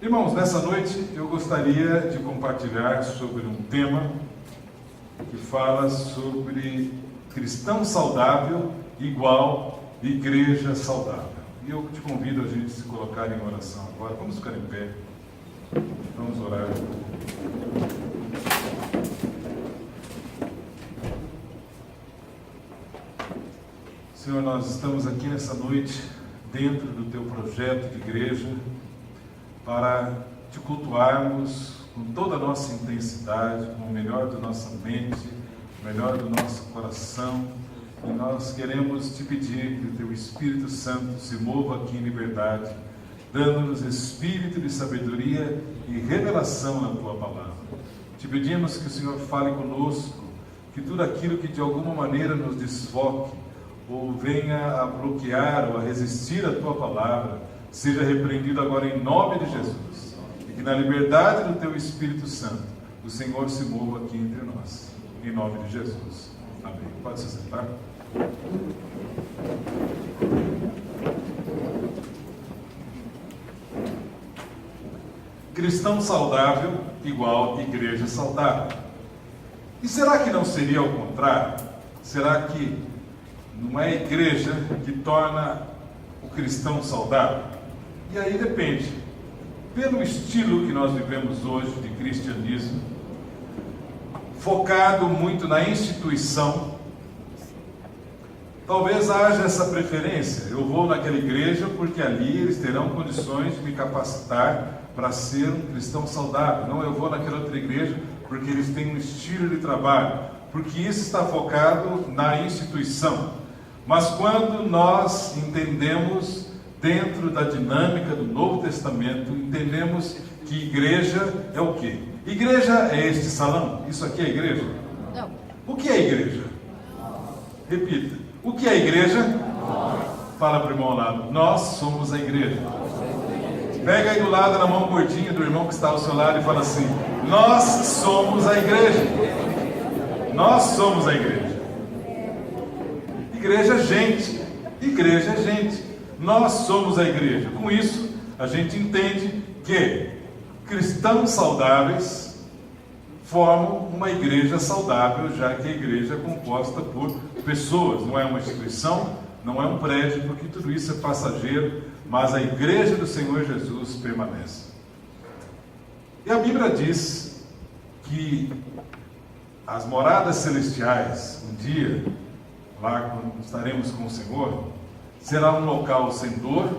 Irmãos, nessa noite eu gostaria de compartilhar sobre um tema que fala sobre cristão saudável igual igreja saudável. E eu te convido a gente se colocar em oração agora. Vamos ficar em pé. Vamos orar. Senhor, nós estamos aqui nessa noite dentro do Teu projeto de igreja para Te cultuarmos com toda a nossa intensidade, com o melhor da nossa mente, o melhor do nosso coração. E nós queremos Te pedir que o Teu Espírito Santo se mova aqui em liberdade, dando-nos espírito de sabedoria e revelação na Tua palavra. Te pedimos que o Senhor fale conosco, que tudo aquilo que de alguma maneira nos desfoque, ou venha a bloquear ou a resistir à Tua palavra, seja repreendido agora em nome de Jesus. E que na liberdade do Teu Espírito Santo, o Senhor se mova aqui entre nós. Em nome de Jesus. Amém. Pode se sentar. Cristão saudável igual igreja saudável. E será que não seria ao contrário? Será que não é a igreja que torna o cristão saudável? E aí depende. Pelo estilo que nós vivemos hoje de cristianismo, focado muito na instituição, talvez haja essa preferência. Eu vou naquela igreja porque ali eles terão condições de me capacitar para ser um cristão saudável. Não, eu vou naquela outra igreja porque eles têm um estilo de trabalho, porque isso está focado na instituição. Mas quando nós entendemos, dentro da dinâmica do Novo Testamento, entendemos que igreja é o quê? Igreja é este salão? Isso aqui é igreja? Não. O que é igreja? Repita. O que é igreja? Fala para o irmão ao lado. Nós somos a igreja. Pega aí do lado, na mão gordinha do irmão que está ao seu lado e fala assim: nós somos a igreja. Nós somos a igreja. Igreja é gente. Igreja é gente. Nós somos a igreja. Com isso, a gente entende que cristãos saudáveis formam uma igreja saudável, já que a igreja é composta por pessoas, não é uma instituição, não é um prédio, porque tudo isso é passageiro, mas a igreja do Senhor Jesus permanece. E a Bíblia diz que as moradas celestiais, um dia, lá quando estaremos com o Senhor, será um local sem dor,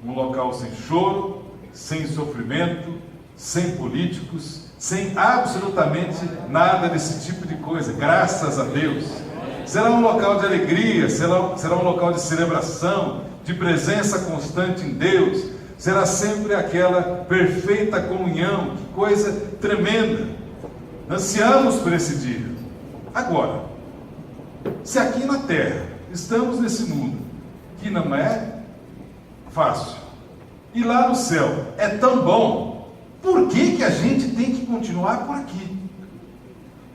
um local sem choro, sem sofrimento, sem políticos, sem absolutamente nada desse tipo de coisa, graças a Deus. Será um local de alegria, será um local de celebração, de presença constante em Deus, será sempre aquela perfeita comunhão, que coisa tremenda. Ansiamos por esse dia. Agora, se aqui na terra estamos nesse mundo que não é fácil, e lá no céu é tão bom, por que a gente tem que continuar por aqui?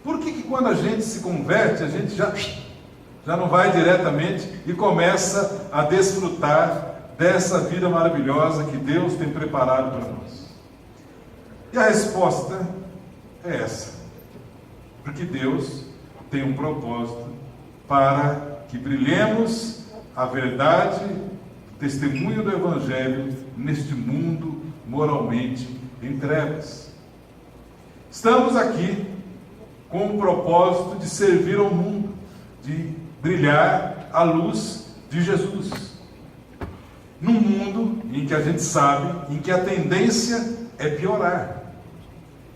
Por que quando a gente se converte, a gente já não vai diretamente e começa a desfrutar dessa vida maravilhosa que Deus tem preparado para nós? E a resposta é essa: porque Deus tem um propósito para que brilhemos a verdade, o testemunho do Evangelho neste mundo moralmente em trevas. Estamos aqui com o propósito de servir ao mundo, de brilhar a luz de Jesus. Num mundo em que a gente sabe, em que a tendência é piorar.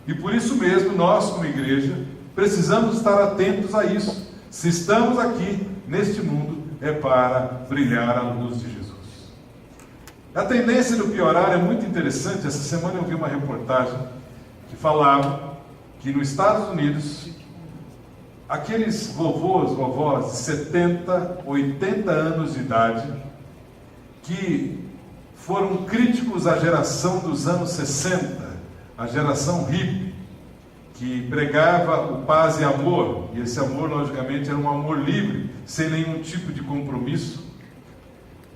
E por isso mesmo, nós como igreja, precisamos estar atentos a isso. Se estamos aqui neste mundo, é para brilhar a luz de Jesus. A tendência do piorar é muito interessante. Essa semana eu vi uma reportagem que falava que nos Estados Unidos, aqueles vovós de 70, 80 anos de idade, que foram críticos à geração dos anos 60, a geração hippie, que pregava o paz e amor, e esse amor, logicamente, era um amor livre, sem nenhum tipo de compromisso.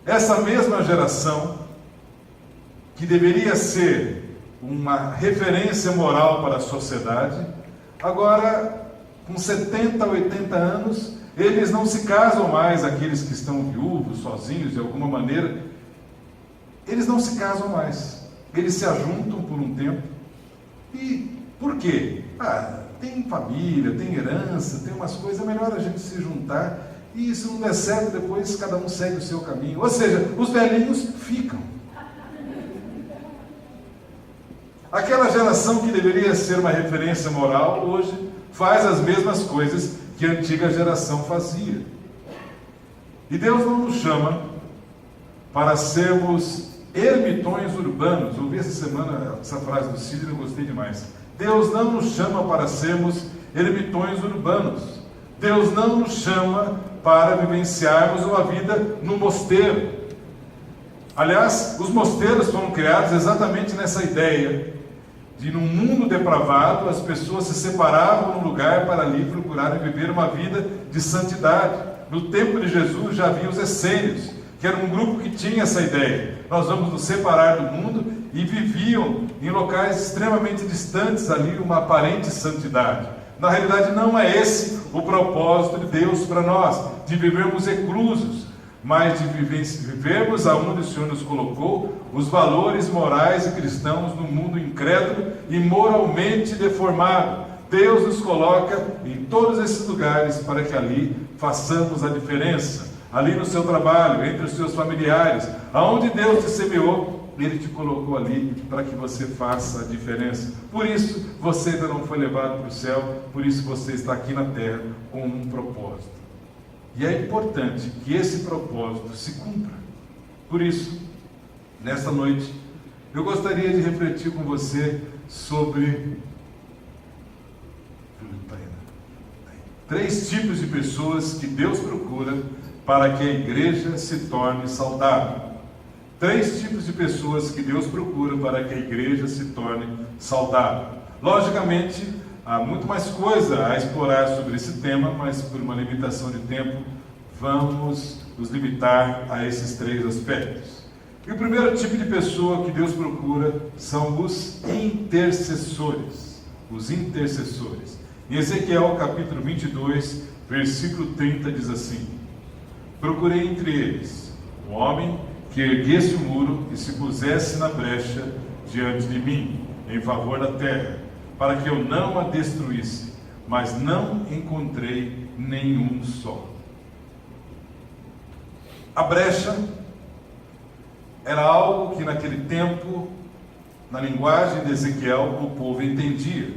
Essa mesma geração, que deveria ser uma referência moral para a sociedade. Agora, com 70, 80 anos, eles não se casam mais, aqueles que estão viúvos, sozinhos, de alguma maneira. Eles não se casam mais. Eles se ajuntam por um tempo. E por quê? Tem família, tem herança, tem umas coisas, é melhor a gente se juntar. E se não der certo, depois cada um segue o seu caminho. Ou seja, os velhinhos ficam. Aquela geração que deveria ser uma referência moral, hoje faz as mesmas coisas que a antiga geração fazia. E Deus não nos chama para sermos ermitões urbanos. Ouvi essa semana essa frase do Cid e eu gostei demais. Deus não nos chama para sermos ermitões urbanos. Deus não nos chama para vivenciarmos uma vida no mosteiro. Aliás, os mosteiros foram criados exatamente nessa ideia de, num mundo depravado, as pessoas se separavam num lugar para ali procurarem viver uma vida de santidade. No tempo de Jesus já havia os essênios, que era um grupo que tinha essa ideia. Nós vamos nos separar do mundo, e viviam em locais extremamente distantes ali, uma aparente santidade. Na realidade, não é esse o propósito de Deus para nós, de vivermos reclusos, mas de vivermos aonde o Senhor nos colocou, os valores morais e cristãos no mundo incrédulo e moralmente deformado. Deus nos coloca em todos esses lugares para que ali façamos a diferença. Ali no seu trabalho, entre os seus familiares, aonde Deus te semeou, Ele te colocou ali para que você faça a diferença. Por isso, você ainda não foi levado para o céu, por isso você está aqui na terra com um propósito. E é importante que esse propósito se cumpra. Por isso, nesta noite, eu gostaria de refletir com você sobre 3 tipos de pessoas que Deus procura para que a igreja se torne saudável. 3 tipos de pessoas que Deus procura para que a igreja se torne saudável. Logicamente, há muito mais coisa a explorar sobre esse tema, mas por uma limitação de tempo, vamos nos limitar a esses 3 aspectos. E o primeiro tipo de pessoa que Deus procura são os intercessores. Os intercessores. Em Ezequiel capítulo 22, versículo 30 diz assim: procurei entre eles um homem que erguesse o muro e se pusesse na brecha diante de mim, em favor da terra, para que eu não a destruísse, mas não encontrei nenhum só. A brecha era algo que naquele tempo, na linguagem de Ezequiel, o povo entendia,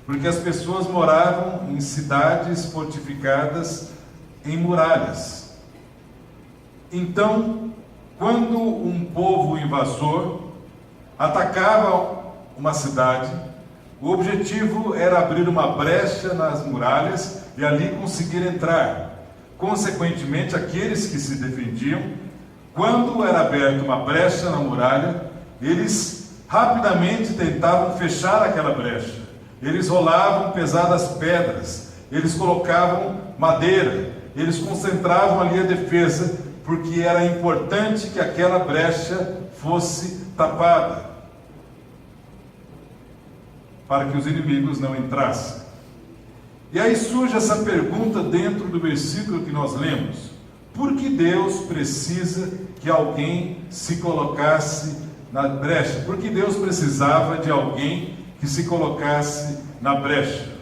porque as pessoas moravam em cidades fortificadas em muralhas. Então, quando um povo invasor atacava uma cidade, o objetivo era abrir uma brecha nas muralhas e ali conseguir entrar. Consequentemente, aqueles que se defendiam, quando era aberta uma brecha na muralha, eles rapidamente tentavam fechar aquela brecha. Eles rolavam pesadas pedras, eles colocavam madeira, eles concentravam ali a defesa, porque era importante que aquela brecha fosse tapada, para que os inimigos não entrassem. E aí surge essa pergunta dentro do versículo que nós lemos: por que Deus precisa que alguém se colocasse na brecha? Por que Deus precisava de alguém que se colocasse na brecha?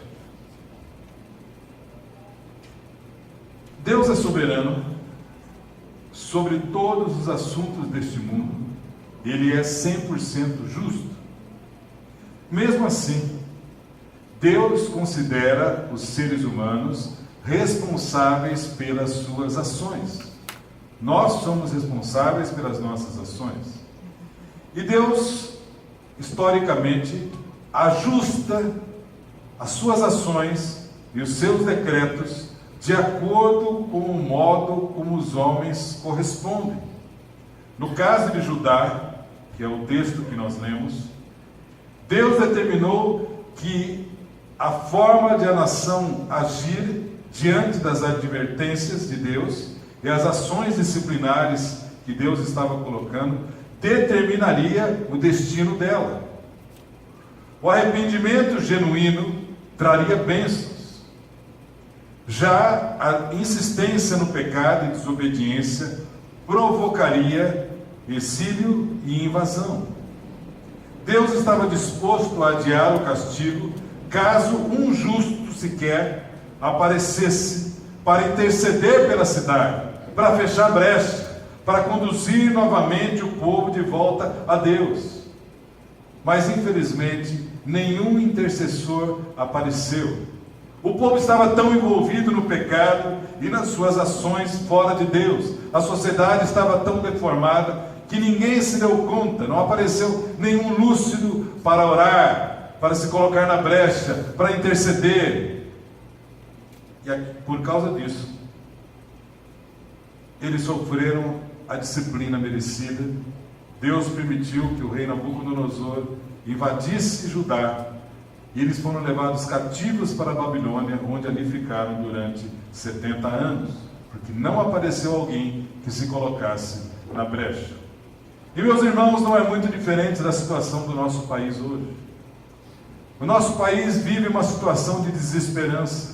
Deus é soberano sobre todos os assuntos deste mundo. Ele é 100% justo. Mesmo assim, Deus considera os seres humanos responsáveis pelas suas ações. Nós somos responsáveis pelas nossas ações. E Deus, historicamente, ajusta as suas ações e os seus decretos de acordo com o modo como os homens correspondem. No caso de Judá, que é o texto que nós lemos, Deus determinou que a forma de a nação agir diante das advertências de Deus e as ações disciplinares que Deus estava colocando determinaria o destino dela. O arrependimento genuíno traria bênçãos. Já a insistência no pecado e desobediência provocaria exílio e invasão. Deus estava disposto a adiar o castigo caso um justo sequer aparecesse para interceder pela cidade, para fechar brecha, para conduzir novamente o povo de volta a Deus. Mas infelizmente nenhum intercessor apareceu. O povo estava tão envolvido no pecado e nas suas ações fora de Deus. A sociedade estava tão deformada que ninguém se deu conta. Não apareceu nenhum lúcido para orar, para se colocar na brecha, para interceder. E por causa disso, eles sofreram a disciplina merecida. Deus permitiu que o rei Nabucodonosor invadisse Judá, e eles foram levados cativos para a Babilônia, onde ali ficaram durante 70 anos, porque não apareceu alguém que se colocasse na brecha. E meus irmãos, não é muito diferente da situação do nosso país hoje. O nosso país vive uma situação de desesperança.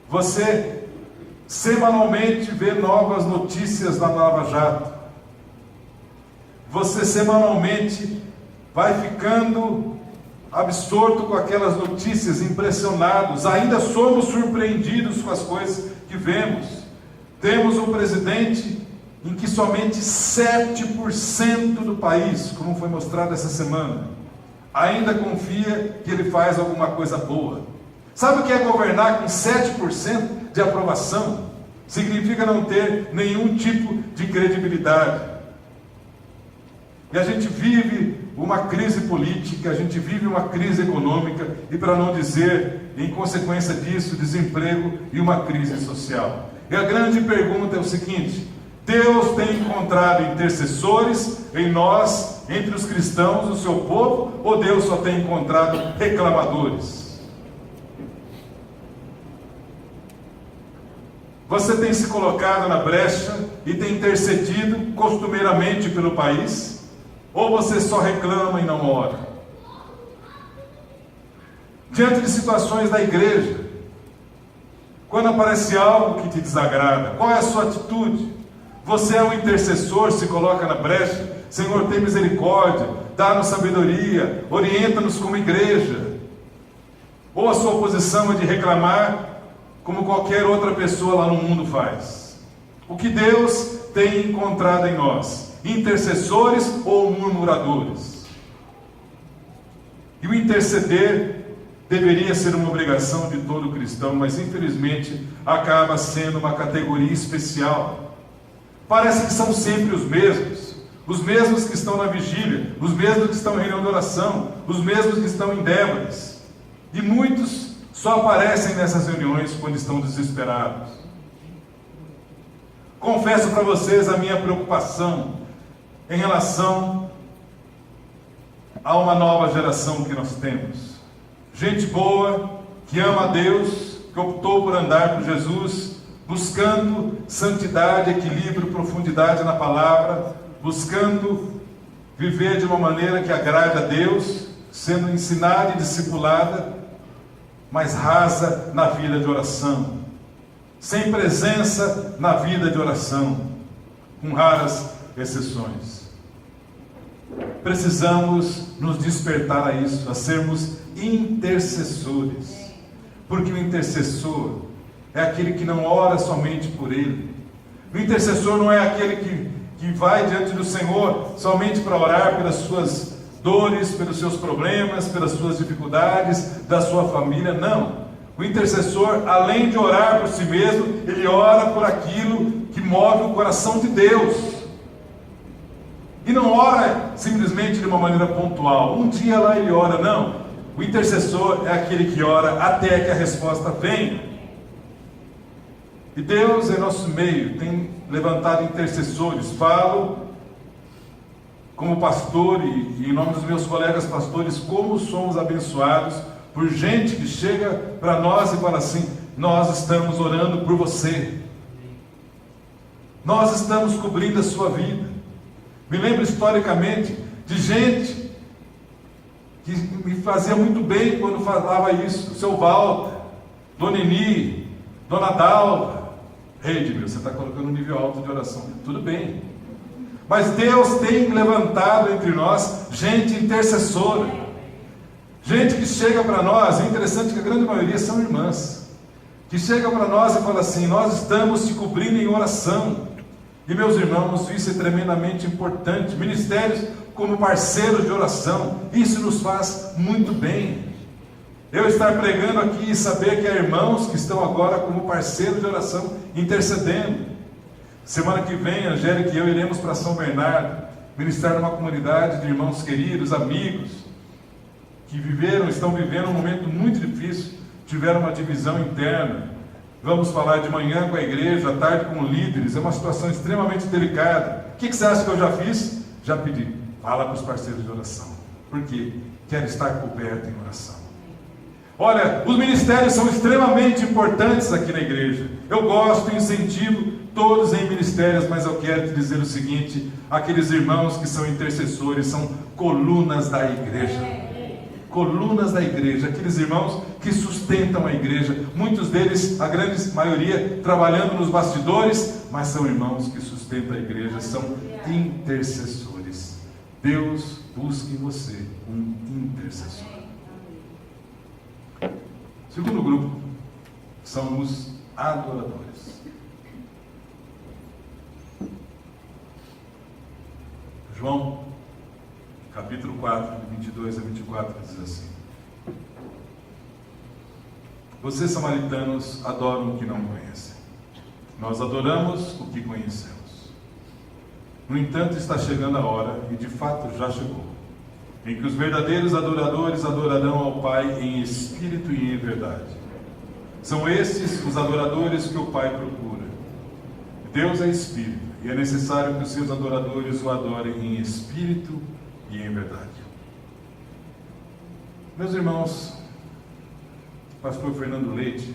Você semanalmente vê novas notícias na Lava Jato. Você semanalmente vai ficando absorto com aquelas notícias, impressionados. Ainda somos surpreendidos com as coisas que vemos. Temos um presidente em que somente 7% do país, como foi mostrado essa semana, ainda confia que ele faz alguma coisa boa. Sabe o que é governar com 7% de aprovação? Significa não ter nenhum tipo de credibilidade. E a gente vive uma crise política, a gente vive uma crise econômica e, para não dizer, em consequência disso, desemprego e uma crise social. E a grande pergunta é o seguinte: Deus tem encontrado intercessores em nós, entre os cristãos, o seu povo, ou Deus só tem encontrado reclamadores? Você tem se colocado na brecha e tem intercedido costumeiramente pelo país? Ou você só reclama e não ora? Diante de situações da igreja, quando aparece algo que te desagrada, qual é a sua atitude? Você é um intercessor, se coloca na brecha: Senhor, tem misericórdia, dá-nos sabedoria, orienta-nos como igreja. Ou a sua posição é de reclamar, como qualquer outra pessoa lá no mundo faz? O que Deus tem encontrado em nós? Intercessores ou murmuradores? E o interceder deveria ser uma obrigação de todo cristão, mas infelizmente acaba sendo uma categoria especial. Parece que são sempre os mesmos que estão na vigília, os mesmos que estão em reunião de oração, os mesmos que estão em débates. E muitos só aparecem nessas reuniões quando estão desesperados. Confesso para vocês a minha preocupação em relação a uma nova geração que nós temos. Gente boa, que ama a Deus, que optou por andar com Jesus, buscando santidade, equilíbrio, profundidade na palavra, buscando viver de uma maneira que agrade a Deus, sendo ensinada e discipulada, mas rasa na vida de oração, sem presença na vida de oração, com raras exceções. Precisamos nos despertar a isso, a sermos intercessores, porque o intercessor é aquele que não ora somente por ele. O intercessor não é aquele que vai diante do Senhor somente para orar pelas suas dores, pelos seus problemas, pelas suas dificuldades, da sua família. Não. O intercessor, além de orar por si mesmo, ele ora por aquilo que move o coração de Deus. E não ora simplesmente de uma maneira pontual. Um dia lá ele ora, não. O intercessor é aquele que ora até que a resposta venha. E Deus, em nosso meio, tem levantado intercessores. Falo como pastor e em nome dos meus colegas pastores, como somos abençoados por gente que chega para nós e fala assim: nós estamos orando por você, nós estamos cobrindo a sua vida. Me lembro historicamente de gente que me fazia muito bem quando falava isso, o seu Walter, Dona Eni, Dona Dalva. Edmil, você está colocando um nível alto de oração, tudo bem. Mas Deus tem levantado entre nós gente intercessora, gente que chega para nós, é interessante que a grande maioria são irmãs, que chega para nós e fala assim: nós estamos te cobrindo em oração. E meus irmãos, isso é tremendamente importante. Ministérios como parceiros de oração, isso nos faz muito bem. Eu estar pregando aqui e saber que há irmãos que estão agora como parceiros de oração, intercedendo. Semana que vem, a Angélica e eu iremos para São Bernardo, ministrar numa comunidade de irmãos queridos, amigos, que estão vivendo um momento muito difícil, tiveram uma divisão interna. Vamos falar de manhã com a igreja, à tarde com líderes, é uma situação extremamente delicada. O que você acha que eu já fiz? Já pedi, fala para os parceiros de oração. Por quê? Quero estar coberto em oração. Olha, os ministérios são extremamente importantes aqui na igreja. Eu gosto e incentivo todos em ministérios, mas eu quero te dizer o seguinte: aqueles irmãos que são intercessores são colunas da igreja. Colunas da igreja, aqueles irmãos que sustentam a igreja, muitos deles, a grande maioria, trabalhando nos bastidores, mas são irmãos que sustentam a igreja, são intercessores. Deus busca em você um intercessor. Segundo grupo, são os adoradores. João, capítulo 4, 22 a 24, diz assim: vocês, samaritanos, adoram o que não conhecem. Nós adoramos o que conhecemos. No entanto, está chegando a hora, e de fato já chegou, em que os verdadeiros adoradores adorarão ao Pai em espírito e em verdade. São esses os adoradores que o Pai procura. Deus é espírito, e é necessário que os seus adoradores o adorem em espírito e em verdade. Meus irmãos, o pastor Fernando Leite,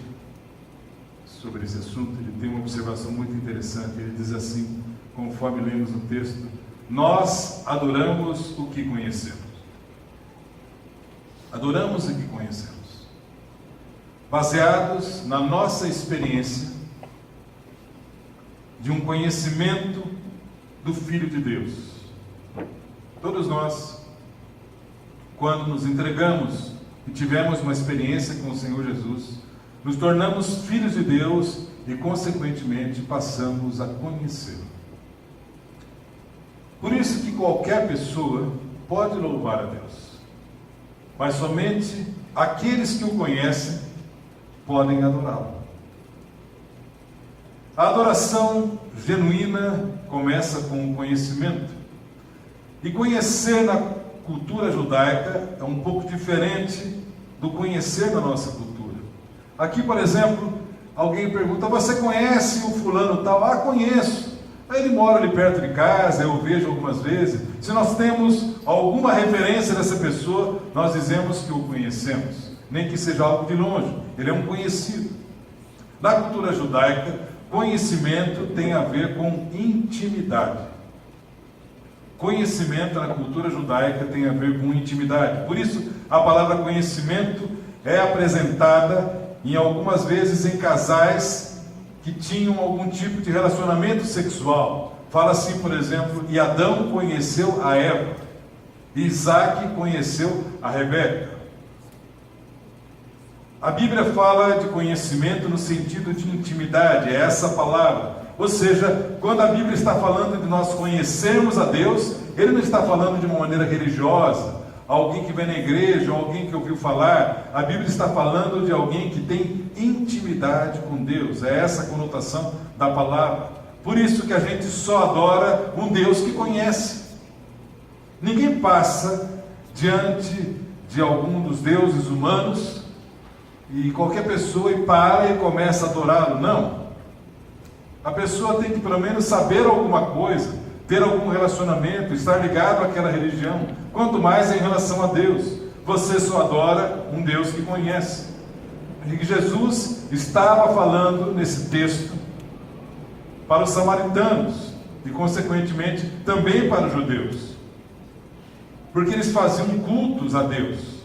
sobre esse assunto, ele tem uma observação muito interessante. Ele diz assim, conforme lemos no texto: nós adoramos o que conhecemos. Adoramos o que conhecemos, baseados na nossa experiência de um conhecimento do Filho de Deus. Todos nós, quando nos entregamos e tivemos uma experiência com o Senhor Jesus, nos tornamos filhos de Deus e, consequentemente, passamos a conhecê-lo. Por isso que qualquer pessoa pode louvar a Deus, mas somente aqueles que o conhecem podem adorá-lo. A adoração genuína começa com o conhecimento. E conhecer na cultura judaica é um pouco diferente do conhecer na nossa cultura. Aqui, por exemplo, alguém pergunta: você conhece o fulano tal? Ah, conheço. Aí ele mora ali perto de casa, eu o vejo algumas vezes. Se nós temos alguma referência dessa pessoa, nós dizemos que o conhecemos, nem que seja algo de longe, ele é um conhecido. Na cultura judaica, conhecimento tem a ver com intimidade. Conhecimento na cultura judaica tem a ver com intimidade. Por isso, a palavra conhecimento é apresentada em algumas vezes em casais que tinham algum tipo de relacionamento sexual. Fala assim, por exemplo: e Adão conheceu a Eva, e Isaac conheceu a Rebeca. A Bíblia fala de conhecimento no sentido de intimidade, é essa a palavra. Ou seja, quando a Bíblia está falando de nós conhecermos a Deus, ele não está falando de uma maneira religiosa, alguém que vem na igreja, ou alguém que ouviu falar. A Bíblia está falando de alguém que tem intimidade com Deus. É essa a conotação da palavra. Por isso que a gente só adora um Deus que conhece. Ninguém passa diante de algum dos deuses humanos e qualquer pessoa e para e começa a adorá-lo. Não. A pessoa tem que pelo menos saber alguma coisa, ter algum relacionamento, estar ligado àquela religião, quanto mais em relação a Deus. Você só adora um Deus que conhece. E Jesus estava falando nesse texto para os samaritanos e, consequentemente, também para os judeus. porque eles faziam cultos a Deus.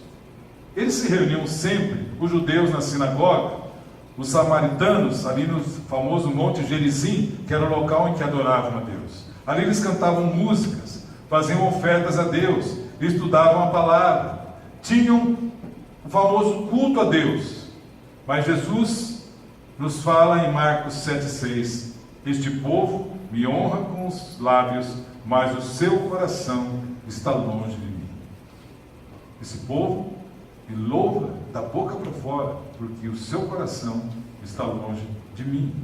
Eles se reuniam sempre, os judeus na sinagoga, os samaritanos ali no famoso Monte Gerizim, que era o local em que adoravam a Deus. Ali eles cantavam músicas, faziam ofertas a Deus, estudavam a palavra, tinham o famoso culto a Deus. Mas Jesus nos fala em Marcos 7,6: este povo me honra com os lábios, mas o seu coração está longe de mim. Esse povo me louva da boca para fora, porque o seu coração está longe de mim.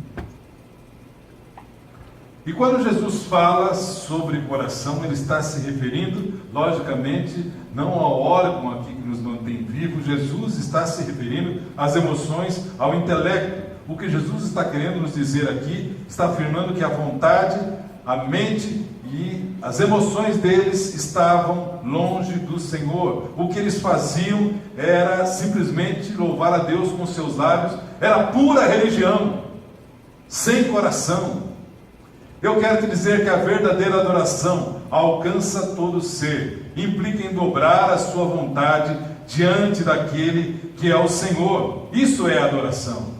E quando Jesus fala sobre coração, ele está se referindo, logicamente, não ao órgão aqui que nos mantém vivos. Jesus está se referindo às emoções, ao intelecto. O que Jesus está querendo nos dizer aqui, está afirmando que a vontade, a mente e as emoções deles estavam longe do Senhor. O que eles faziam era simplesmente louvar a Deus com seus lábios, era pura religião, sem coração. Eu quero te dizer que a verdadeira adoração alcança todo ser, implica em dobrar a sua vontade diante daquele que é o Senhor. Isso é adoração.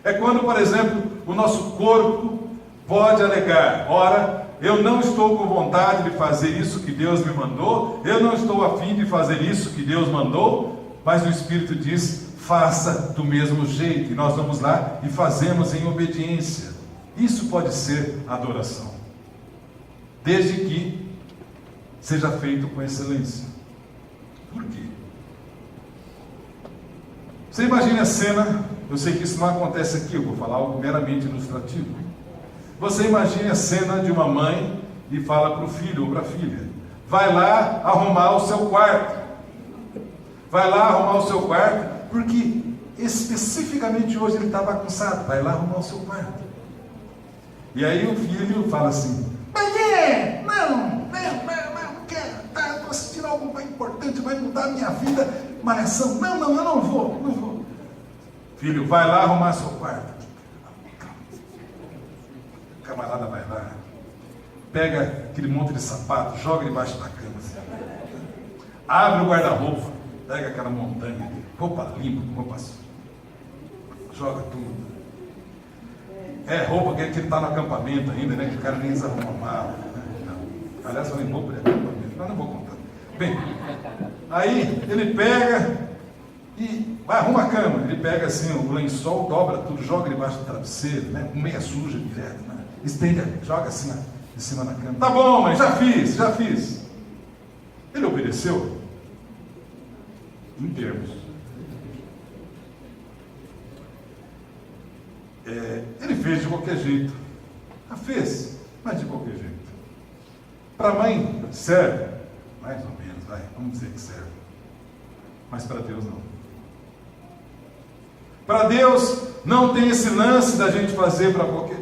É quando, por exemplo, o nosso corpo pode alegar: ora, eu não estou com vontade de fazer isso que Deus me mandou, eu não estou a fim de fazer isso que Deus mandou, mas o Espírito diz: faça do mesmo jeito, e nós vamos lá e fazemos em obediência. Isso pode ser adoração, desde que seja feito com excelência. Por quê? Você imagine a cena, eu sei que isso não acontece aqui, eu vou falar algo meramente ilustrativo. Você imagine a cena de uma mãe e fala para o filho ou para a filha: vai lá arrumar o seu quarto. Vai lá arrumar o seu quarto, porque especificamente hoje ele está bagunçado. Vai lá arrumar o seu quarto. E aí o filho fala assim: mas não quero, estou assistindo algo importante, vai mudar a minha vida, malhação. Não, eu não vou. Filho, vai lá arrumar seu quarto. O camarada vai lá, pega aquele monte de sapato, joga debaixo da cama, assim. Abre o guarda-roupa, pega aquela montanha, roupa limpa, roupa suja, joga tudo. É roupa que ele está no acampamento ainda, né? Que o cara nem desarruma mala, né? Não. Aliás, falei roupa de acampamento, mas não vou contar. Bem, aí ele pega e arruma a cama. Ele pega assim o lençol, dobra tudo, joga debaixo do travesseiro, né? Com meia suja direto, né? Estende, joga assim em cima da cama. Tá bom, mãe, já fiz. Ele obedeceu? Em termos. Ele fez de qualquer jeito. Fez, mas de qualquer jeito. Para a mãe serve, mais ou menos, vamos dizer que serve. Mas para Deus não. Para Deus não tem esse lance da gente fazer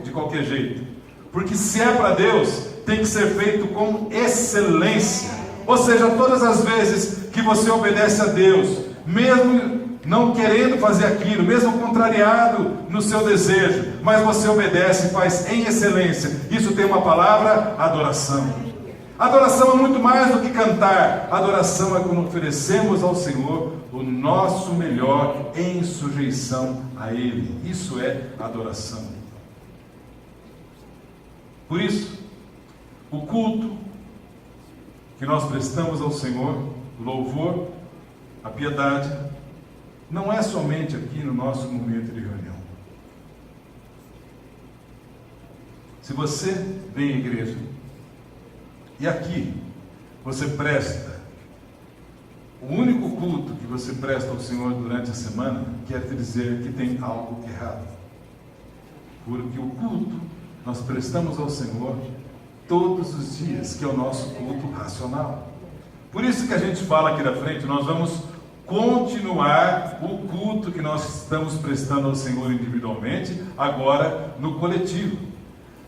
de qualquer jeito. Porque se é para Deus, tem que ser feito com excelência. Ou seja, todas as vezes que você obedece a Deus, mesmo não querendo fazer aquilo, mesmo contrariado no seu desejo, mas você obedece e faz em excelência. Isso tem uma palavra: adoração. Adoração é muito mais do que cantar. Adoração é quando oferecemos ao Senhor o nosso melhor em sujeição a Ele. Isso é adoração. Por isso, o culto que nós prestamos ao Senhor, o louvor, a piedade, não é somente aqui no nosso momento de reunião. Se você vem à igreja e aqui você presta o único culto que você presta ao Senhor durante a semana, quer te dizer que tem algo errado. Porque o culto nós prestamos ao Senhor todos os dias, que é o nosso culto racional. Por isso que a gente fala aqui da frente, nós vamos continuar o culto que nós estamos prestando ao Senhor individualmente, agora no coletivo.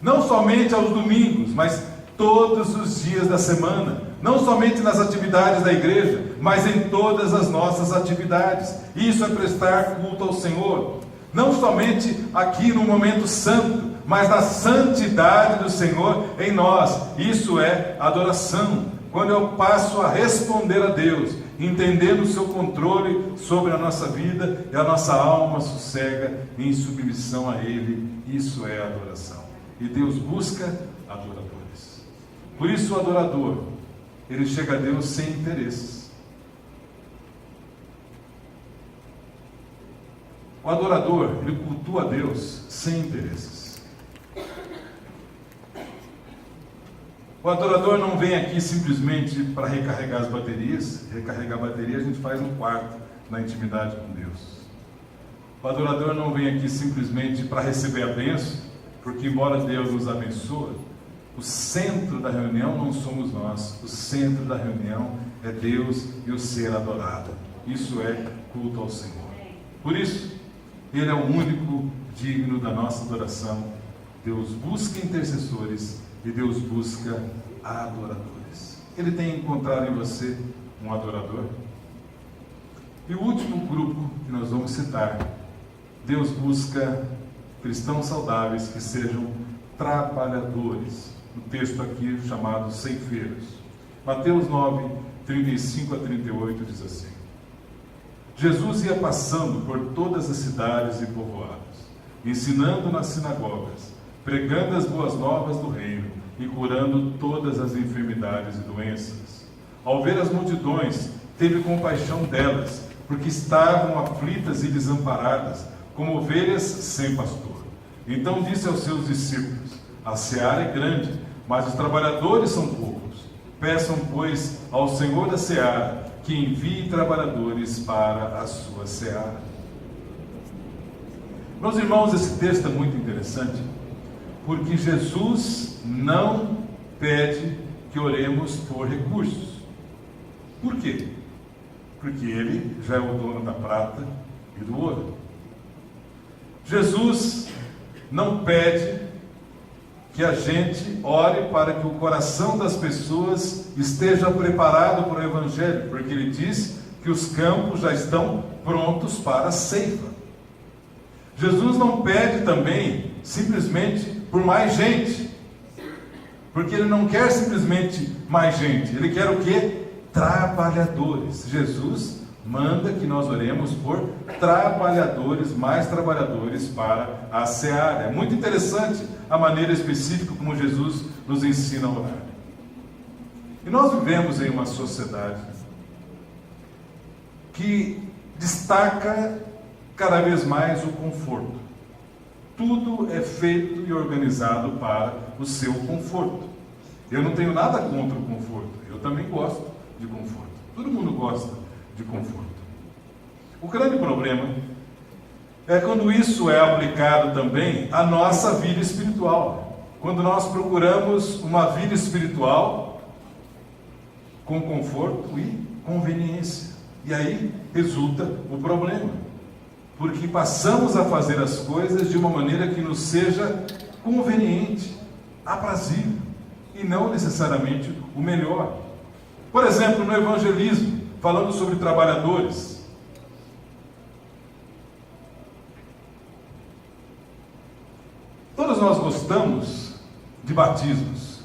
Não somente aos domingos, mas todos os dias da semana. Não somente nas atividades da igreja, mas em todas as nossas atividades. Isso é prestar culto ao Senhor. Não somente aqui no momento santo, mas na santidade do Senhor em nós. Isso é adoração. quando eu passo a responder a Deus, entendendo o seu controle sobre a nossa vida, e a nossa alma sossega em submissão a Ele. Isso é adoração. E Deus busca adoradores. Por isso o adorador, ele chega a Deus sem interesses. O adorador, ele cultua a Deus sem interesses. O adorador não vem aqui simplesmente para recarregar as baterias. Recarregar a bateria a gente faz no quarto, na intimidade com Deus. O adorador não vem aqui simplesmente para receber a bênção, porque embora Deus nos abençoe, o centro da reunião não somos nós. O centro da reunião é Deus e o ser adorado. Isso é culto ao Senhor. Por isso, Ele é o único digno da nossa adoração. Deus busca intercessores e Deus busca adoradores. Ele tem encontrado em você um adorador? E o último grupo que nós vamos citar, Deus busca cristãos saudáveis que sejam trabalhadores. O texto aqui chamado ceifeiros. Mateus 9, 35 a 38 diz assim: Jesus ia passando por todas as cidades e povoados, ensinando nas sinagogas, pregando as boas novas do reino e curando todas as enfermidades e doenças. Ao ver as multidões, teve compaixão delas, porque estavam aflitas e desamparadas, como ovelhas sem pastor. Então disse aos seus discípulos: a seara é grande, mas os trabalhadores são poucos. Peçam, pois, ao Senhor da seara que envie trabalhadores para a sua seara. Meus irmãos, esse texto é muito interessante, porque Jesus não pede que oremos por recursos. Por quê? Porque Ele já é o dono da prata e do ouro. Jesus não pede que a gente ore para que o coração das pessoas esteja preparado para o Evangelho, porque Ele diz que os campos já estão prontos para a ceifa. Jesus não pede também simplesmente por mais gente, porque Ele não quer simplesmente mais gente, Ele quer o quê? Trabalhadores. Jesus manda que nós oremos por trabalhadores, mais trabalhadores para a seara. É muito interessante a maneira específica como Jesus nos ensina a orar. E nós vivemos em uma sociedade que destaca cada vez mais o conforto. Tudo é feito e organizado para o seu conforto. Eu não tenho nada contra o conforto, eu também gosto de conforto. Todo mundo gosta de conforto. O grande problema é quando isso é aplicado também à nossa vida espiritual. Quando nós procuramos uma vida espiritual com conforto e conveniência. E aí resulta o problema. Porque passamos a fazer as coisas de uma maneira que nos seja conveniente, aprazível, e não necessariamente o melhor. Por exemplo, no evangelismo, falando sobre trabalhadores, todos nós gostamos de batismos,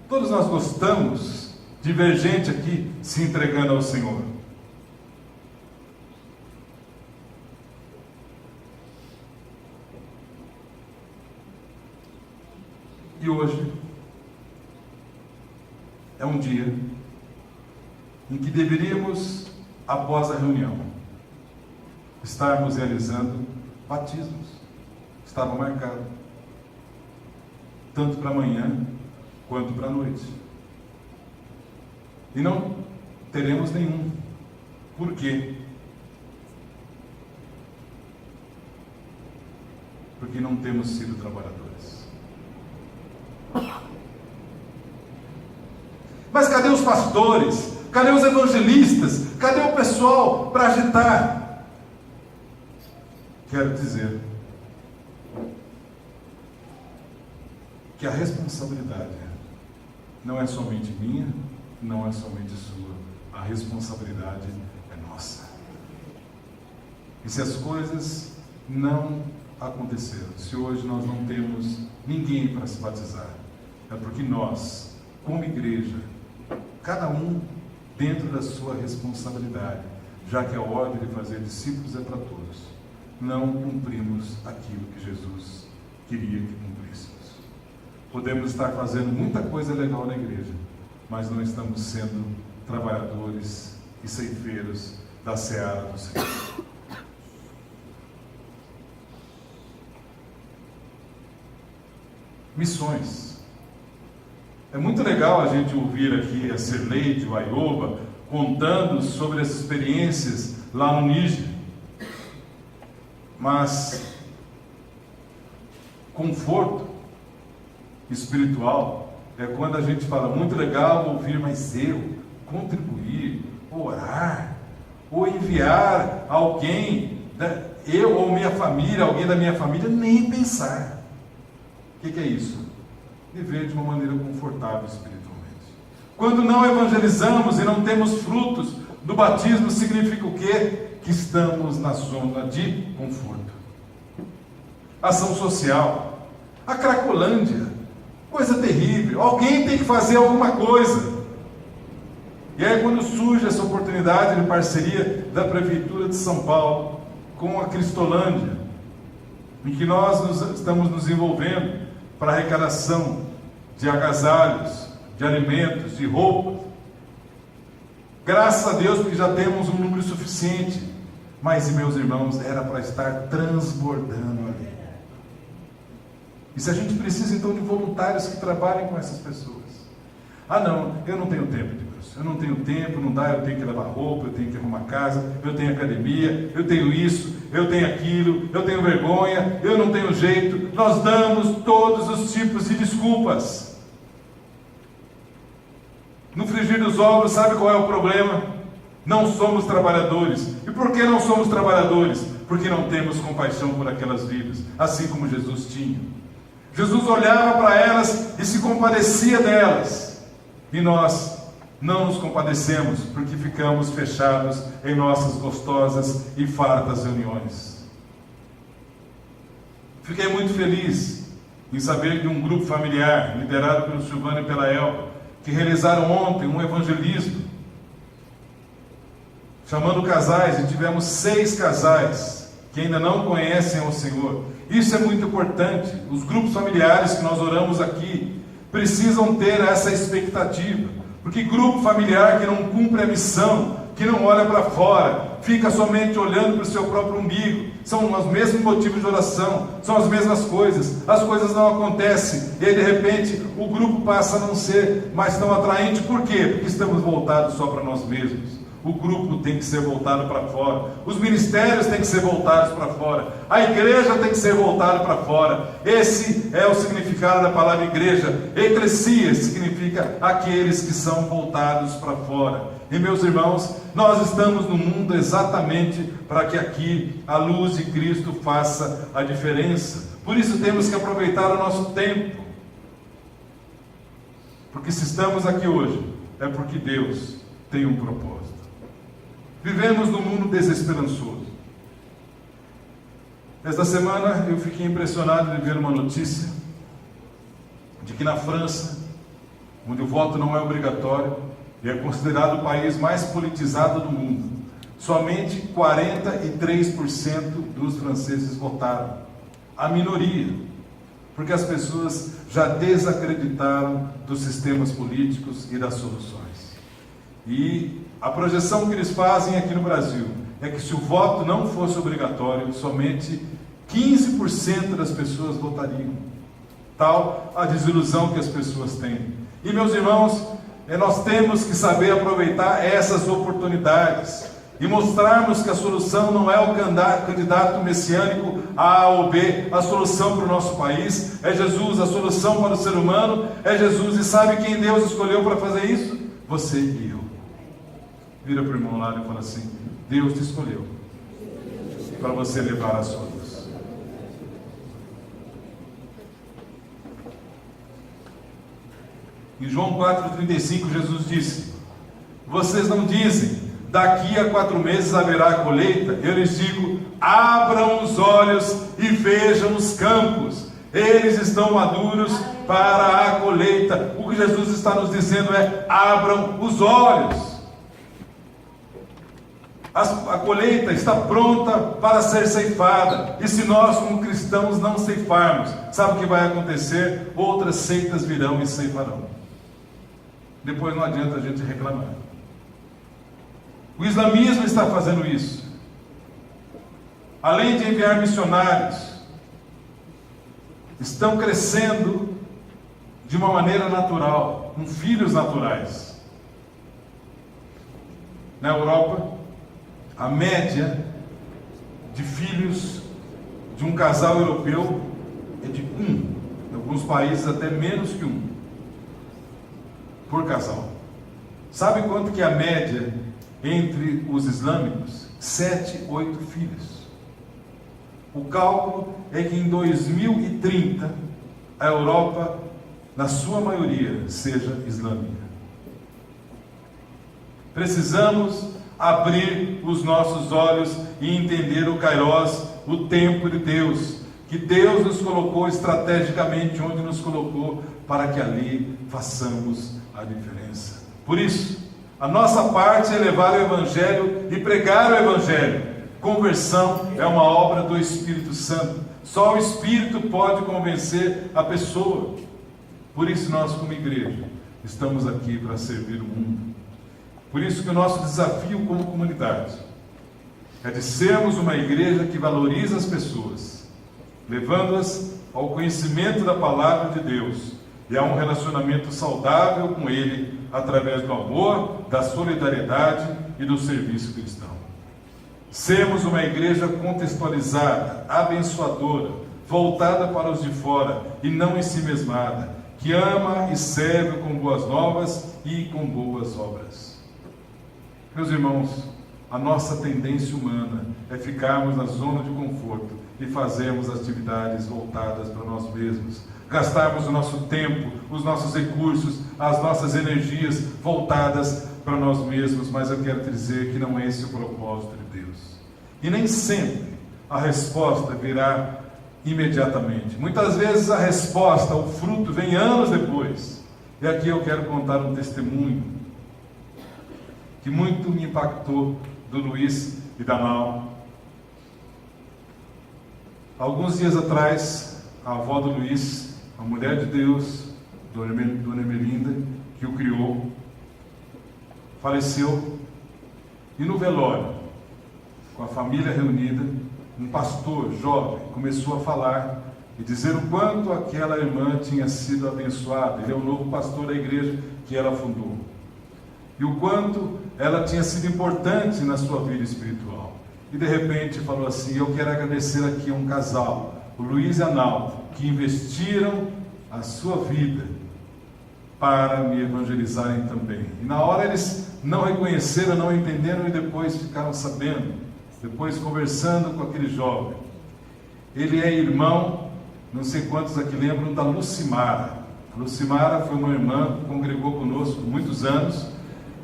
todos nós gostamos de ver gente aqui se entregando ao Senhor. E hoje é um dia em que deveríamos, após a reunião, estarmos realizando batismos. Estava marcado, tanto para amanhã quanto para a noite. E não teremos nenhum. Por quê? Porque não temos sido trabalhadores. Mas cadê os pastores? Cadê os evangelistas? Cadê o pessoal para agitar? Quero dizer que a responsabilidade não é somente minha, não é somente sua. A responsabilidade é nossa. E se as coisas não aconteceram, se hoje nós não temos ninguém para se batizar, é porque nós, como igreja, cada um dentro da sua responsabilidade, já que a ordem de fazer discípulos é para todos. Não cumprimos aquilo que Jesus queria que cumpríssemos. Podemos estar fazendo muita coisa legal na igreja, mas não estamos sendo trabalhadores e ceifeiros da seara do Senhor. Missões. É muito legal a gente ouvir aqui a Serleide, o Aioba, contando sobre as experiências lá no Níger. Mas conforto espiritual é quando a gente fala, muito legal ouvir, mas eu contribuir, orar, ou enviar alguém, eu ou minha família, alguém da minha família, nem pensar. O que é isso? Viver de uma maneira confortável espiritualmente. Quando não evangelizamos e não temos frutos do batismo, significa o quê? Que estamos na zona de conforto. Ação social. A Cracolândia. Coisa terrível. Alguém tem que fazer alguma coisa. E aí, quando surge essa oportunidade de parceria da Prefeitura de São Paulo com a Cristolândia, em que nós estamos nos envolvendo para arrecadação de agasalhos, de alimentos, de roupas. Graças a Deus, porque já temos um número suficiente. Mas, meus irmãos, era para estar transbordando ali. E se a gente precisa, então, de voluntários que trabalhem com essas pessoas. Ah, não, eu não tenho tempo, Deus. Eu não tenho tempo, não dá, eu tenho que lavar roupa, eu tenho que arrumar casa, eu tenho academia, eu tenho isso, eu tenho aquilo, eu tenho vergonha, eu não tenho jeito. Nós damos todos os tipos de desculpas. No frigir dos ovos, sabe qual é o problema? Não somos trabalhadores. E por que não somos trabalhadores? Porque não temos compaixão por aquelas vidas, assim como Jesus tinha. Jesus olhava para elas e se compadecia delas. E nós não nos compadecemos, porque ficamos fechados em nossas gostosas e fartas reuniões. Fiquei muito feliz em saber de um grupo familiar, liderado pelo Silvano e pela Elba, que realizaram ontem um evangelismo, chamando casais, e tivemos 6 casais que ainda não conhecem ao Senhor. Isso é muito importante. Os grupos familiares que nós oramos aqui precisam ter essa expectativa, porque grupo familiar que não cumpre a missão, que não olha para fora, fica somente olhando para o seu próprio umbigo, são os mesmos motivos de oração, são as mesmas coisas, as coisas não acontecem, e aí de repente o grupo passa a não ser mais tão atraente. Por quê? Porque estamos voltados só para nós mesmos. O grupo tem que ser voltado para fora, os ministérios têm que ser voltados para fora, a igreja tem que ser voltada para fora. Esse é o significado da palavra igreja. Eclesia significa aqueles que são voltados para fora. E meus irmãos, nós estamos no mundo exatamente para que aqui a luz de Cristo faça a diferença. Por isso temos que aproveitar o nosso tempo, porque se estamos aqui hoje, é porque Deus tem um propósito. Vivemos num mundo desesperançoso. Esta semana eu fiquei impressionado de ver uma notícia de que na França, onde o voto não é obrigatório e é considerado o país mais politizado do mundo, somente 43% dos franceses votaram. A minoria, porque as pessoas já desacreditaram dos sistemas políticos e das soluções. E a projeção que eles fazem aqui no Brasil é que se o voto não fosse obrigatório, somente 15% das pessoas votariam. Tal a desilusão que as pessoas têm. E meus irmãos, nós temos que saber aproveitar essas oportunidades e mostrarmos que a solução não é o candidato messiânico A ou B. A solução para o nosso país é Jesus. A solução para o ser humano é Jesus. E sabe quem Deus escolheu para fazer isso? Você e eu. Vira para o irmão lá e fala assim: Deus te escolheu para você levar a sua luz. Em João 4,35 Jesus disse: vocês não dizem, daqui a 4 meses haverá colheita? Eu lhes digo, abram os olhos e vejam os campos, eles estão maduros para a colheita. O que Jesus está nos dizendo é: abram os olhos. A colheita está pronta para ser ceifada. E se nós, como cristãos, não ceifarmos, sabe o que vai acontecer? Outras seitas virão e ceifarão. Depois não adianta a gente reclamar. O islamismo está fazendo isso. Além de enviar missionários, estão crescendo de uma maneira natural, com filhos naturais. Na Europa, a média de filhos de um casal europeu é de 1, em alguns países até menos que 1 por casal. Sabe quanto que é a média entre os islâmicos? 7, 8 filhos. O cálculo é que em 2030 a Europa, na sua maioria, seja islâmica. Precisamos abrir os nossos olhos e entender o Kairos, o tempo de Deus, que Deus nos colocou estrategicamente onde nos colocou, para que ali façamos a diferença. Por isso, a nossa parte é levar o Evangelho e pregar o Evangelho. Conversão é uma obra do Espírito Santo. Só o Espírito pode convencer a pessoa. Por isso nós, como igreja, estamos aqui para servir o mundo. Por isso que o nosso desafio como comunidade é de sermos uma igreja que valoriza as pessoas, levando-as ao conhecimento da palavra de Deus e a um relacionamento saudável com Ele, através do amor, da solidariedade e do serviço cristão. Sermos uma igreja contextualizada, abençoadora, voltada para os de fora e não em si mesmada, que ama e serve com boas novas e com boas obras. Meus irmãos, a nossa tendência humana é ficarmos na zona de conforto e fazermos atividades voltadas para nós mesmos, gastarmos o nosso tempo, os nossos recursos, as nossas energias voltadas para nós mesmos, mas eu quero te dizer que não é esse o propósito de Deus. E nem sempre a resposta virá imediatamente. Muitas vezes a resposta, o fruto, vem anos depois. E aqui eu quero contar um testemunho que muito me impactou, do Luiz e da Mal. Alguns dias atrás, a avó do Luiz, a mulher de Deus, Dona Emelinda, que o criou, faleceu. E no velório, com a família reunida, um pastor jovem começou a falar e dizer o quanto aquela irmã tinha sido abençoada. Ele é o novo pastor da igreja que ela fundou. E o quanto ela tinha sido importante na sua vida espiritual. E de repente falou assim: eu quero agradecer aqui a um casal, o Luiz e a Naldo, que investiram a sua vida para me evangelizarem também. E na hora eles não reconheceram, não entenderam, e depois ficaram sabendo, depois conversando com aquele jovem. Ele é irmão, não sei quantos aqui lembram, da Lucimara. A Lucimara foi uma irmã que congregou conosco por muitos anos,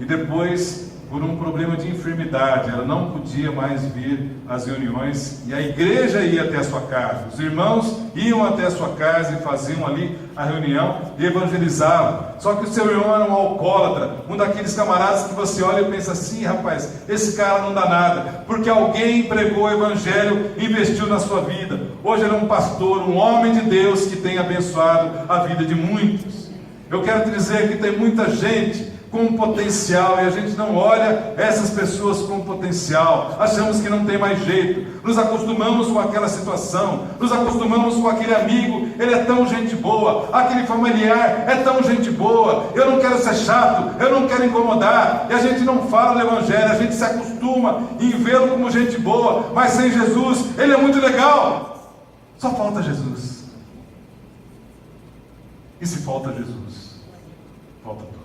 e depois, por um problema de enfermidade, ela não podia mais vir às reuniões, e a igreja ia até a sua casa, os irmãos iam até a sua casa e faziam ali a reunião e evangelizavam. Só que o seu irmão era um alcoólatra, um daqueles camaradas que você olha e pensa assim: rapaz, esse cara não dá nada, porque alguém pregou o evangelho e investiu na sua vida. Hoje ele é um pastor, um homem de Deus que tem abençoado a vida de muitos. Eu quero te dizer que tem muita gente com potencial, e a gente não olha essas pessoas com potencial, achamos que não tem mais jeito, nos acostumamos com aquela situação, nos acostumamos com aquele amigo, ele é tão gente boa, aquele familiar é tão gente boa, eu não quero ser chato, eu não quero incomodar, e a gente não fala do evangelho, a gente se acostuma em vê-lo como gente boa, mas sem Jesus, ele é muito legal, só falta Jesus. E se falta Jesus, falta tudo.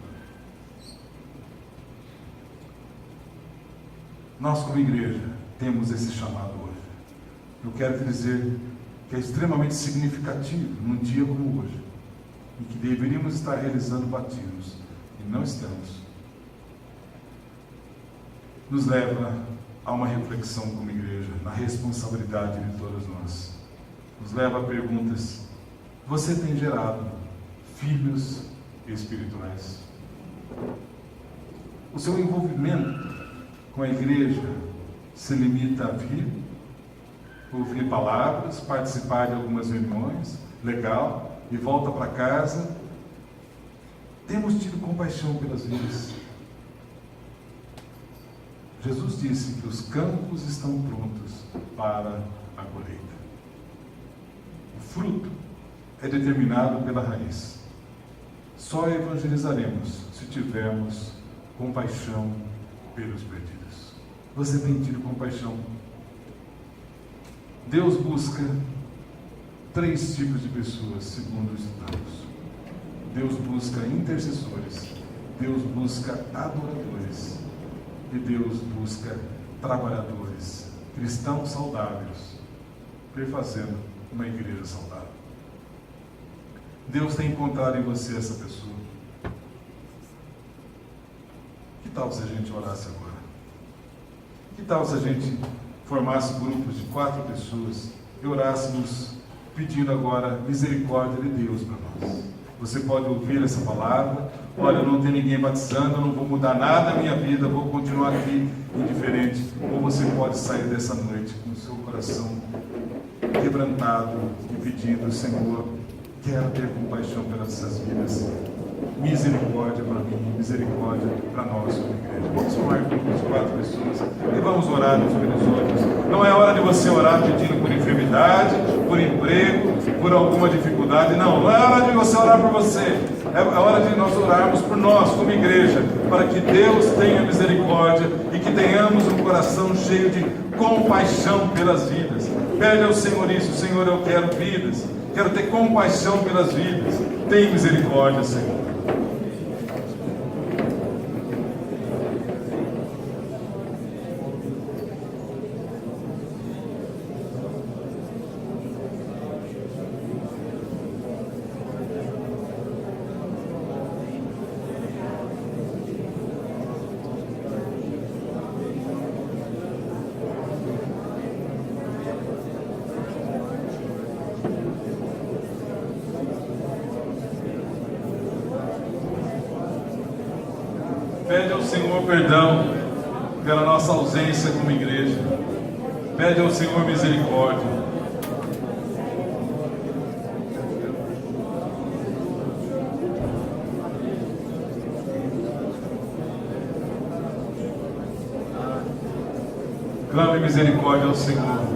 Nós, como igreja, temos esse chamado hoje. Eu quero te dizer que é extremamente significativo num dia como hoje, em que deveríamos estar realizando batismos e não estamos. Nos leva a uma reflexão como igreja, na responsabilidade de todos nós. Nos leva a perguntas: você tem gerado filhos espirituais. O seu envolvimento com a igreja se limita a vir, ouvir palavras, participar de algumas reuniões, legal, e volta para casa. Temos tido compaixão pelas vidas. Jesus disse que os campos estão prontos para a colheita. O fruto é determinado pela raiz. Só evangelizaremos se tivermos compaixão pelos perdidos. Você tem tido compaixão? Deus busca 3 tipos de pessoas, segundo estudamos. Deus busca intercessores, Deus busca adoradores e Deus busca trabalhadores, cristãos saudáveis, perfazendo uma igreja saudável. Deus tem encontrado em você essa pessoa. Que tal se a gente orasse agora? Que tal se a gente formasse grupos de 4 pessoas e orássemos pedindo agora misericórdia de Deus para nós? Você pode ouvir essa palavra: olha, não tem ninguém batizando, eu não vou mudar nada na minha vida, vou continuar aqui indiferente. Ou você pode sair dessa noite com o seu coração quebrantado e pedindo: Senhor, quero ter compaixão pelas essas vidas, misericórdia para mim, misericórdia para nós como igreja. Vamos formar grupos de 4 pessoas e vamos orar uns pelos outros. Não é hora de você orar pedindo por enfermidade, por emprego, por alguma dificuldade. Não é hora de você orar por você. É hora de nós orarmos por nós como igreja, para que Deus tenha misericórdia e que tenhamos um coração cheio de compaixão pelas vidas. Pede ao Senhor isso: Senhor, eu quero vidas, quero ter compaixão pelas vidas. Tem misericórdia, Senhor. Pede ao Senhor perdão pela nossa ausência como igreja. Pede ao Senhor misericórdia. Clame misericórdia ao Senhor.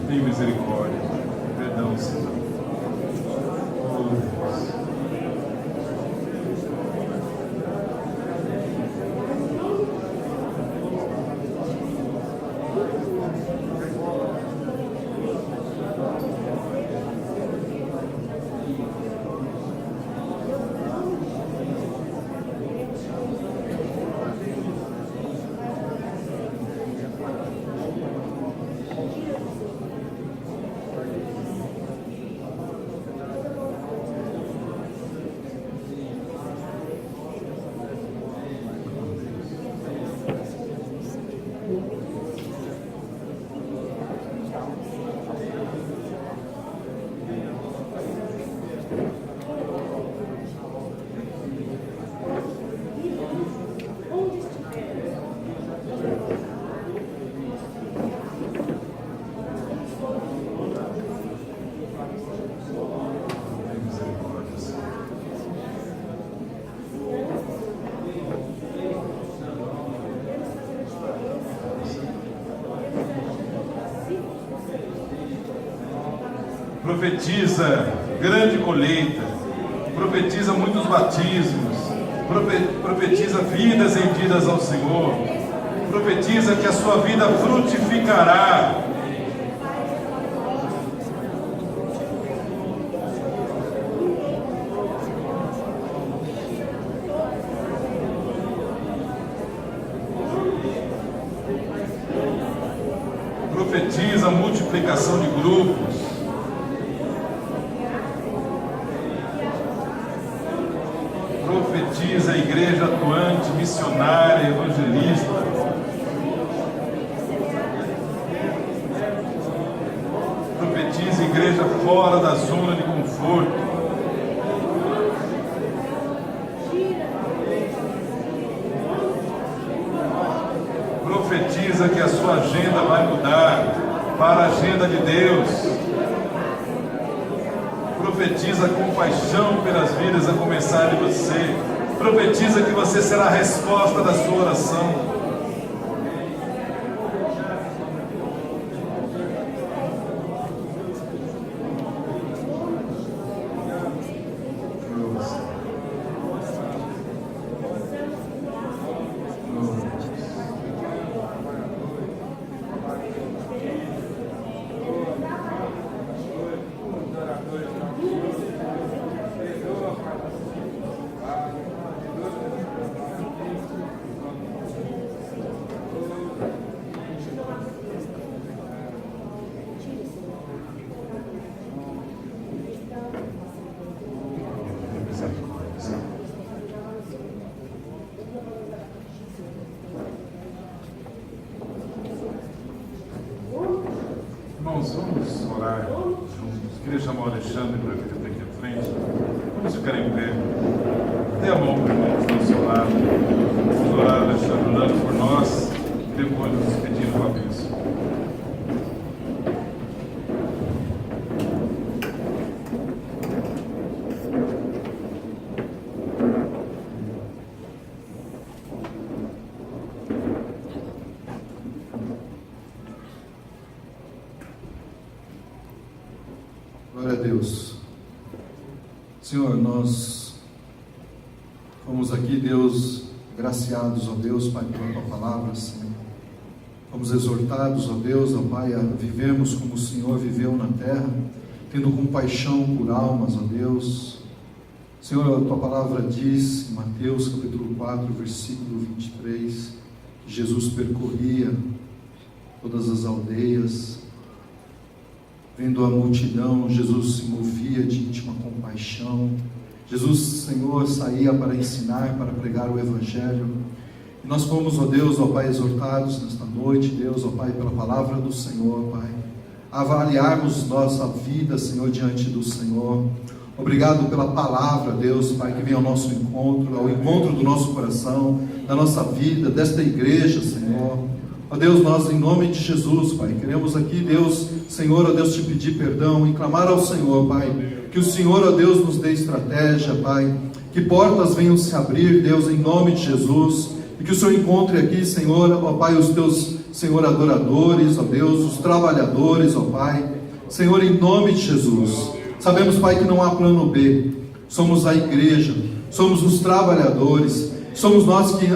Tem misericórdia, perdão, Senhor. Oh, Deus. Profetiza grande colheita, profetiza muitos batismos, profetiza vidas rendidas ao Senhor, profetiza que a sua vida frutificará. Profetiza a multiplicação de grupos. Profetiza a igreja atuante, missionária, evangelista. Profetiza a igreja fora da zona de conforto. Profetiza que a sua agenda vai mudar para a agenda de Deus. Profetiza compaixão pelas vidas a começar de você. Profetiza que você será a resposta da sua oração. Irmãos, vamos orar juntos. Queria chamar o Alexandre para vir até aqui à frente. Vamos ficar em pé. Dê a mão para o irmão que está ao seu lado. Vamos orar, Alexandre, orando por nós e depois nos pedindo uma bênção. Glória a Deus. Senhor, nós fomos aqui, Deus, graciados, ó Deus, Pai, pela Tua palavra, Senhor. Fomos exortados, ó Deus, ó Pai, a vivermos como o Senhor viveu na terra, tendo compaixão por almas, ó Deus. Senhor, a Tua palavra diz, em Mateus capítulo 4, versículo 23, que Jesus percorria todas as aldeias. Vendo a multidão, Jesus se movia de íntima compaixão. Jesus, Senhor, saía para ensinar, para pregar o Evangelho. E nós fomos, ó Deus, ó Pai, exortados nesta noite, Deus, ó Pai, pela palavra do Senhor, Pai, a avaliarmos nossa vida, Senhor, diante do Senhor. Obrigado pela palavra, Deus, Pai, que vem ao nosso encontro, ao encontro do nosso coração, da nossa vida, desta igreja, Senhor. Ó Deus, nós em nome de Jesus, Pai, queremos aqui, Deus, Senhor, ó Deus, te pedir perdão e clamar ao Senhor, Pai, que o Senhor, ó Deus, nos dê estratégia, Pai, que portas venham se abrir, Deus, em nome de Jesus, e que o Senhor encontre aqui, Senhor, ó Pai, os teus, Senhor, adoradores, ó Deus, os trabalhadores, ó Pai, Senhor, em nome de Jesus. Sabemos, Pai, que não há plano B, somos a igreja, somos os trabalhadores, somos nós que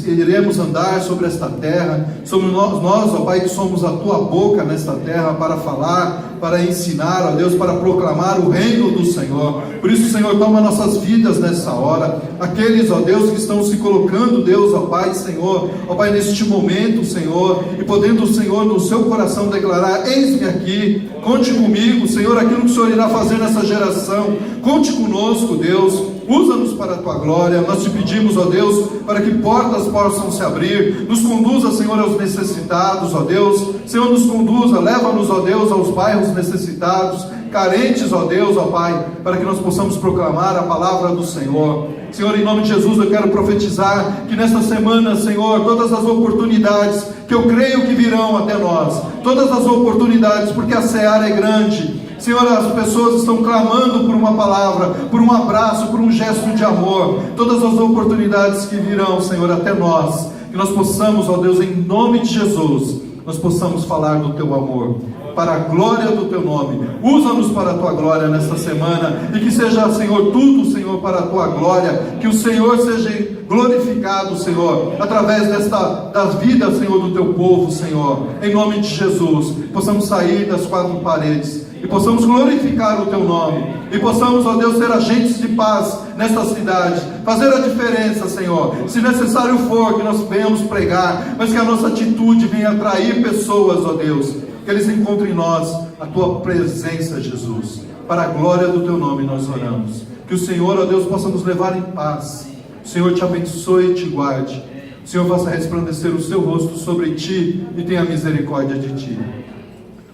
iremos andar sobre esta terra, somos nós, ó Pai, que somos a Tua boca nesta terra para falar, para ensinar, ó Deus, para proclamar o reino do Senhor. Por isso, Senhor, toma nossas vidas nessa hora, aqueles, ó Deus, que estão se colocando, Deus, ó Pai, Senhor, ó Pai, neste momento, Senhor, e podendo, Senhor, no seu coração declarar: eis-me aqui, conte comigo, Senhor, aquilo que o Senhor irá fazer nessa geração, conte conosco, Deus. Usa-nos para a Tua glória. Nós te pedimos, ó Deus, para que portas possam se abrir. Nos conduza, Senhor, aos necessitados, ó Deus. Senhor, nos conduza, leva-nos, ó Deus, aos bairros necessitados, carentes, ó Deus, ó Pai, para que nós possamos proclamar a palavra do Senhor. Senhor, em nome de Jesus, eu quero profetizar que nesta semana, Senhor, todas as oportunidades que eu creio que virão até nós, todas as oportunidades, porque a seara é grande, Senhor, as pessoas estão clamando por uma palavra, por um abraço, por um gesto de amor. Todas as oportunidades que virão, Senhor, até nós, que nós possamos, ó Deus, em nome de Jesus, nós possamos falar do Teu amor, para a glória do Teu nome. Usa-nos para a Tua glória nesta semana, e que seja, Senhor, tudo, Senhor, para a Tua glória, que o Senhor seja glorificado, Senhor, através das vidas, Senhor, do Teu povo, Senhor, em nome de Jesus. Possamos sair das quatro paredes e possamos glorificar o Teu nome, e possamos, ó Deus, ser agentes de paz nesta cidade, fazer a diferença, Senhor, se necessário for, que nós venhamos pregar, mas que a nossa atitude venha atrair pessoas, ó Deus, que eles encontrem em nós a tua presença, Jesus. Para a glória do teu nome nós oramos. Que o Senhor, ó Deus, possa nos levar em paz. O Senhor te abençoe e te guarde. O Senhor faça resplandecer o seu rosto sobre ti e tenha misericórdia de ti.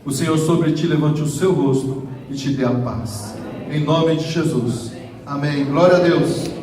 O Senhor sobre ti levante o seu rosto e te dê a paz. Em nome de Jesus. Amém. Glória a Deus.